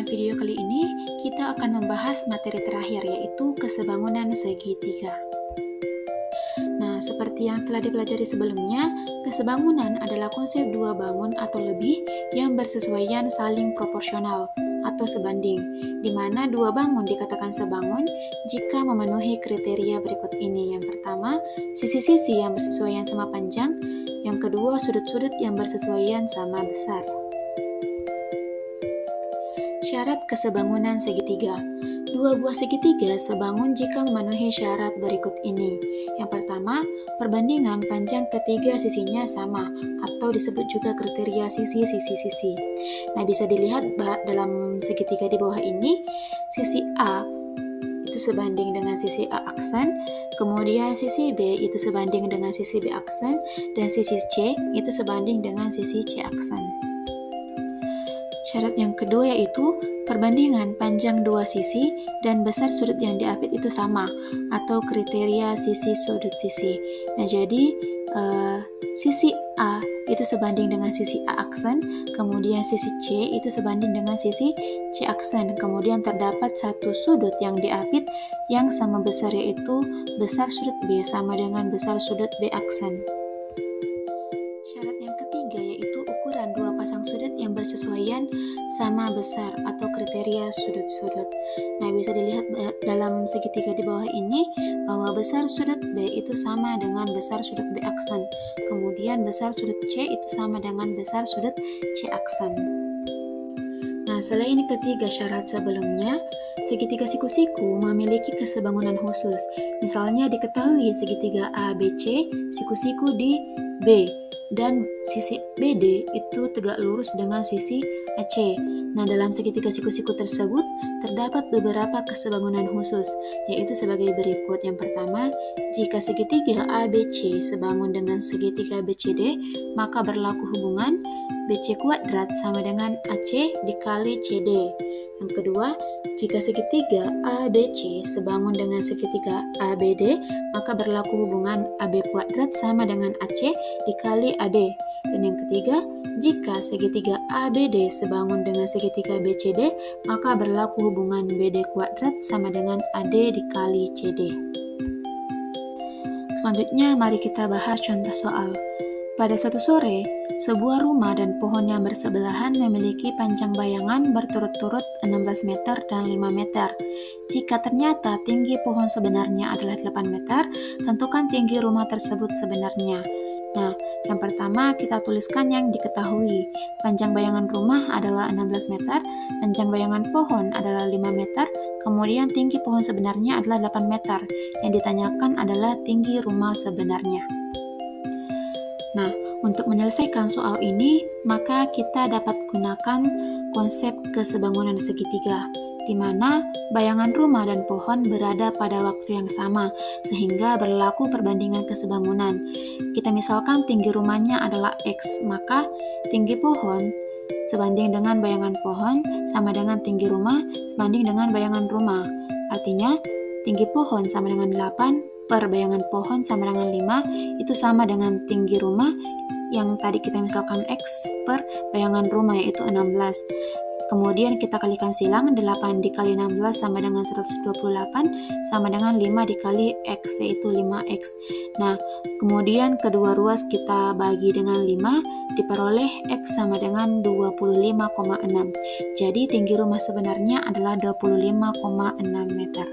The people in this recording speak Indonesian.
video kali ini, kita akan membahas materi terakhir, yaitu kesebangunan segitiga. Nah, seperti yang telah dipelajari sebelumnya, kesebangunan adalah konsep dua bangun atau lebih yang bersesuaian saling proporsional atau sebanding, di mana dua bangun dikatakan sebangun jika memenuhi kriteria berikut ini. Yang pertama, sisi-sisi yang bersesuaian sama panjang. Yang kedua, sudut-sudut yang bersesuaian sama besar. Syarat kesebangunan segitiga. Dua buah segitiga sebangun jika memenuhi syarat berikut ini. Yang pertama, perbandingan panjang ketiga sisinya sama, atau disebut juga kriteria sisi-sisi-sisi. Nah, bisa dilihat dalam segitiga di bawah ini, sisi A itu sebanding dengan sisi A aksen, kemudian sisi B itu sebanding dengan sisi B aksen, dan sisi C itu sebanding dengan sisi C aksen. Syarat yang kedua yaitu perbandingan panjang dua sisi dan besar sudut yang diapit itu sama, atau kriteria sisi sudut sisi. Nah, jadi sisi A itu sebanding dengan sisi A aksen, kemudian sisi C itu sebanding dengan sisi C aksen, kemudian terdapat satu sudut yang diapit yang sama besar, yaitu besar sudut B sama dengan besar sudut B aksen. Syarat yang ketiga yaitu ukuran dua pasang sudut yang bersesuaian sama besar, atau kriteria sudut-sudut. Nah, bisa dilihat dalam segitiga di bawah ini bahwa besar sudut B itu sama dengan besar sudut B aksen, kemudian besar sudut C itu sama dengan besar sudut C aksen. Nah, selain ketiga syarat sebelumnya, segitiga siku-siku memiliki kesebangunan khusus. Misalnya diketahui segitiga ABC siku-siku di B dan sisi BD itu tegak lurus dengan sisi AC. Nah, dalam segitiga siku-siku tersebut terdapat beberapa kesebangunan khusus, yaitu sebagai berikut. Yang pertama, jika segitiga ABC sebangun dengan segitiga BCD, maka berlaku hubungan BC kuadrat sama dengan AC dikali CD. Yang kedua, jika segitiga ABC sebangun dengan segitiga ABD, maka berlaku hubungan AB kuadrat sama dengan AC dikali AD. Dan yang ketiga, jika segitiga ABD sebangun dengan segitiga BCD, maka berlaku hubungan BD kuadrat sama dengan AD dikali CD. Selanjutnya, mari kita bahas contoh soal. Pada suatu sore, sebuah rumah dan pohon yang bersebelahan memiliki panjang bayangan berturut-turut 16 meter dan 5 meter. Jika ternyata tinggi pohon sebenarnya adalah 8 meter, tentukan tinggi rumah tersebut sebenarnya. Nah, yang pertama kita tuliskan yang diketahui. Panjang bayangan rumah adalah 16 meter, panjang bayangan pohon adalah 5 meter, kemudian tinggi pohon sebenarnya adalah 8 meter. Yang ditanyakan adalah tinggi rumah sebenarnya. Nah, untuk menyelesaikan soal ini, maka kita dapat gunakan konsep kesebangunan segitiga, di mana bayangan rumah dan pohon berada pada waktu yang sama, sehingga berlaku perbandingan kesebangunan. Kita misalkan tinggi rumahnya adalah X, maka tinggi pohon sebanding dengan bayangan pohon sama dengan tinggi rumah sebanding dengan bayangan rumah. Artinya, tinggi pohon sama dengan 8 per bayangan pohon sama dengan 5, itu sama dengan tinggi rumah yang tadi kita misalkan X per bayangan rumah, yaitu 16. Kemudian kita kalikan silang, 8 dikali 16 sama dengan 128, sama dengan 5 dikali X, yaitu 5X. Nah, kemudian kedua ruas kita bagi dengan 5, diperoleh X sama dengan 25,6. Jadi tinggi rumah sebenarnya adalah 25,6 meter.